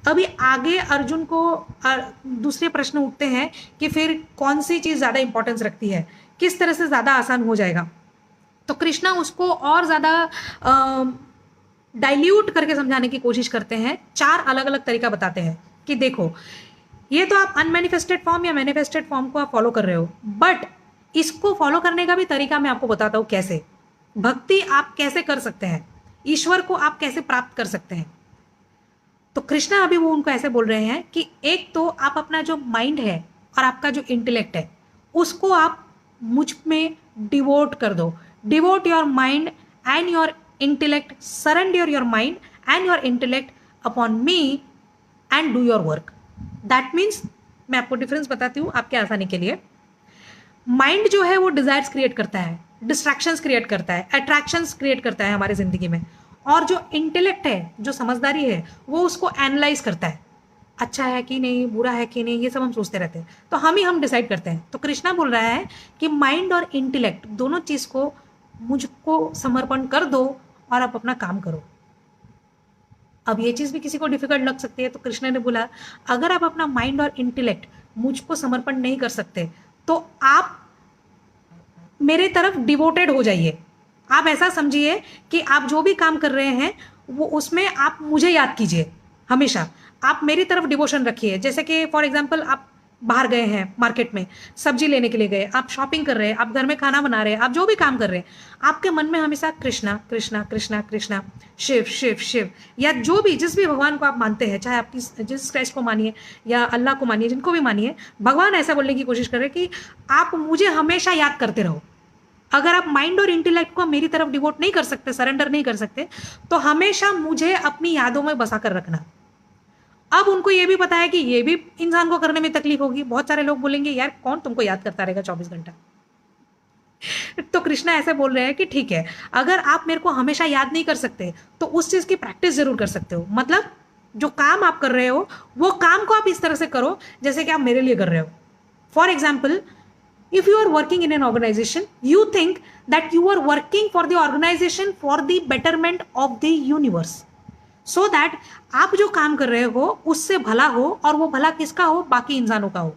अभी आगे अर्जुन को दूसरे प्रश्न उठते हैं कि फिर कौन सी चीज ज्यादा इंपॉर्टेंस रखती है, किस तरह से ज्यादा आसान हो जाएगा। तो कृष्णा उसको और ज्यादा डाइल्यूट करके समझाने की कोशिश करते हैं, 4 अलग अलग तरीका बताते हैं कि देखो ये तो आप अनमैनिफेस्टेड फॉर्म या मैनिफेस्टेड फॉर्म को आप फॉलो कर रहे हो, बट इसको फॉलो करने का भी तरीका मैं आपको बताता हूं कैसे। भक्ति आप कैसे कर सकते हैं, ईश्वर को आप कैसे प्राप्त कर सकते हैं। तो कृष्णा अभी वो उनको ऐसे बोल रहे हैं कि एक तो आप अपना जो माइंड है और आपका जो इंटेलेक्ट है उसको आप मुझ में डिवोट कर दो। Devote your mind and your intellect, surrender your mind and your intellect upon me and do your work. That means मैं आपको डिफरेंस बताती हूँ आपके आसानी के लिए। माइंड जो है वो डिजायर्स क्रिएट करता है, डिस्ट्रैक्शंस क्रिएट करता है, अट्रैक्शंस क्रिएट करता है हमारी जिंदगी में, और जो इंटेलेक्ट है, जो समझदारी है, वो उसको एनालाइज करता है, अच्छा है कि नहीं, बुरा है कि नहीं, ये सब हम सोचते रहते हैं, तो हम डिसाइड करते हैं। तो कृष्णा बोल रहा है कि माइंड और इंटेलेक्ट दोनों चीज को मुझको समर्पण कर दो और आप अपना काम करो। अब ये चीज भी किसी को डिफिकल्ट लग सकती है, तो कृष्ण ने बोला अगर आप अपना माइंड और इंटेलेक्ट मुझको समर्पण नहीं कर सकते तो आप मेरे तरफ डिवोटेड हो जाइए। आप ऐसा समझिए कि आप जो भी काम कर रहे हैं वो उसमें आप मुझे याद कीजिए, हमेशा आप मेरी तरफ डिवोशन रखिए। जैसे कि फॉर एग्जाम्पल आप बाहर गए हैं मार्केट में, सब्जी लेने के लिए गए, आप शॉपिंग कर रहे हैं, आप घर में खाना बना रहे हैं, आप जो भी काम कर रहे हैं, आपके मन में हमेशा कृष्णा कृष्णा कृष्णा कृष्णा, शिव शिव शिव, या जो भी जिस भी भगवान को आप मानते हैं, चाहे आप जिस क्राइस्ट को मानिए या अल्लाह को मानिए, जिनको भी मानिए, भगवान ऐसा बोलने की कोशिश कर रहे हैं कि आप मुझे हमेशा याद करते रहो। अगर आप माइंड और इंटेलेक्ट को मेरी तरफ डिवोट नहीं कर सकते, सरेंडर नहीं कर सकते, तो हमेशा मुझे अपनी यादों में बसा कर रखना। अब उनको ये भी पता है कि ये भी इंसान को करने में तकलीफ होगी। बहुत सारे लोग बोलेंगे यार कौन तुमको याद करता रहेगा 24 घंटा। तो कृष्णा ऐसे बोल रहे हैं कि ठीक है, अगर आप मेरे को हमेशा याद नहीं कर सकते तो उस चीज की प्रैक्टिस जरूर कर सकते हो। मतलब जो काम आप कर रहे हो वो काम को आप इस तरह से करो जैसे कि आप मेरे लिए कर रहे हो। For example, if you are working in an organization, you think that you are working for the organization for the betterment of the universe, so that आप जो काम कर रहे हो उससे भला हो, और वो भला किसका हो, बाकी इंसानों का हो।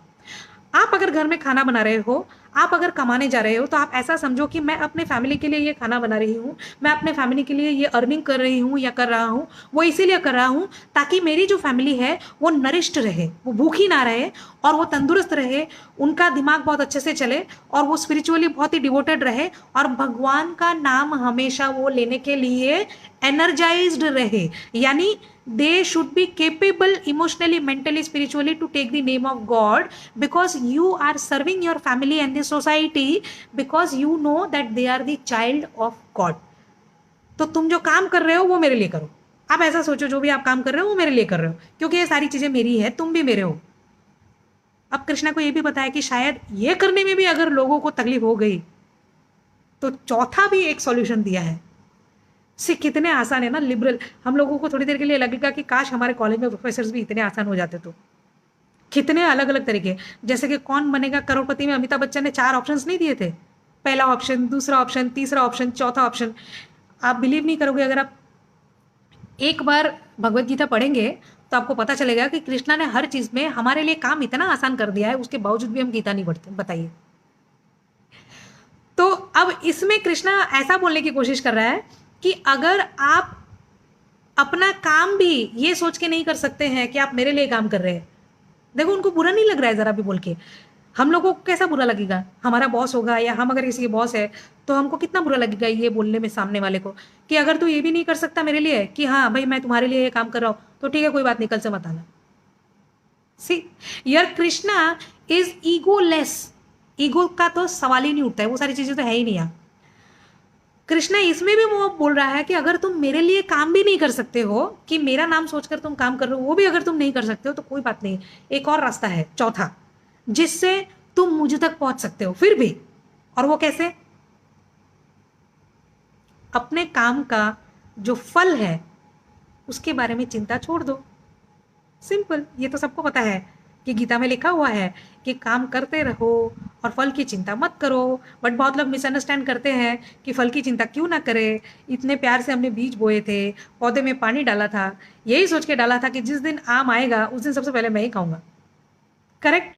आप अगर घर में खाना बना रहे हो, आप अगर कमाने जा रहे हो, तो आप ऐसा समझो कि मैं अपने फैमिली के लिए ये खाना बना रही हूँ, मैं अपने फैमिली के लिए ये अर्निंग कर रही हूँ या कर रहा हूँ, वो इसीलिए कर रहा हूँ ताकि मेरी जो फैमिली है वो नरिष्ट रहे, वो भूखी ना रहे और वो तंदुरुस्त रहे, उनका दिमाग बहुत अच्छे से चले और वो स्पिरिचुअली बहुत ही डिवोटेड रहे और भगवान का नाम हमेशा वो लेने के लिए एनर्जाइज्ड रहे। यानी they should be capable emotionally, mentally, spiritually to take the name of God, because you are serving your family and the society, because you know that they are the child of God. तो तुम जो काम कर रहे हो वो मेरे लिए करो। आप ऐसा सोचो जो भी आप काम कर रहे हो वो मेरे लिए कर रहे हो, क्योंकि ये सारी चीजें मेरी है, तुम भी मेरे हो। अब कृष्णा को ये भी बताया कि शायद ये करने में भी अगर लोगों को तकलीफ हो गई तो चौथा भी एक सॉल्यूशन दिया है। से कितने आसान है ना, लिबरल। हम लोगों को थोड़ी देर के लिए लगेगा कि काश हमारे कॉलेज में प्रोफेसर्स भी इतने आसान हो जाते। तो कितने अलग अलग तरीके, जैसे कि कौन बनेगा करोड़पति में अमिताभ बच्चन ने 4 ऑप्शंस नहीं दिए थे, पहला ऑप्शन, दूसरा ऑप्शन, तीसरा ऑप्शन, चौथा ऑप्शन। आप बिलीव नहीं करोगे, अगर आप एक बार भगवत गीता पढ़ेंगे तो आपको पता चलेगा कि कृष्णा ने हर चीज में हमारे लिए काम इतना आसान कर दिया है, उसके बावजूद भी हम गीता नहीं पढ़ते। बताइए। तो अब इसमें कृष्णा ऐसा बोलने की कोशिश कर रहा है कि अगर आप अपना काम भी ये सोच के नहीं कर सकते हैं कि आप मेरे लिए काम कर रहे हैं, देखो उनको बुरा नहीं लग रहा है जरा भी बोल के। हम लोगों को कैसा बुरा लगेगा, हमारा बॉस होगा या हम अगर किसी के बॉस है तो हमको कितना बुरा लगेगा ये बोलने में सामने वाले को कि अगर तू ये भी नहीं कर सकता मेरे लिए कि हाँ भाई मैं तुम्हारे लिए ये काम कर रहा हूं तो ठीक है कोई बात नहीं, कल से मत आना। सी यार, कृष्णा इज ईगोलेस। ईगो का तो सवाल ही नहीं उठता है, वो सारी चीजें तो है ही नहीं। यहाँ कृष्णा इसमें भी वो बोल रहा है कि अगर तुम मेरे लिए काम भी नहीं कर सकते हो, कि मेरा नाम सोचकर तुम काम कर रहे हो, वो भी अगर तुम नहीं कर सकते हो तो कोई बात नहीं, एक और रास्ता है, चौथा, जिससे तुम मुझ तक पहुंच सकते हो फिर भी। और वो कैसे? अपने काम का जो फल है उसके बारे में चिंता छोड़ दो। सिंपल, ये तो सबको पता है कि गीता में लिखा हुआ है कि काम करते रहो और फल की चिंता मत करो। बट बहुत लोग मिसअंडरस्टैंड करते हैं कि फल की चिंता क्यों ना करें, इतने प्यार से हमने बीज बोए थे, पौधे में पानी डाला था, यही सोच के डाला था कि जिस दिन आम आएगा उस दिन सबसे पहले मैं ही खाऊंगा। करेक्ट।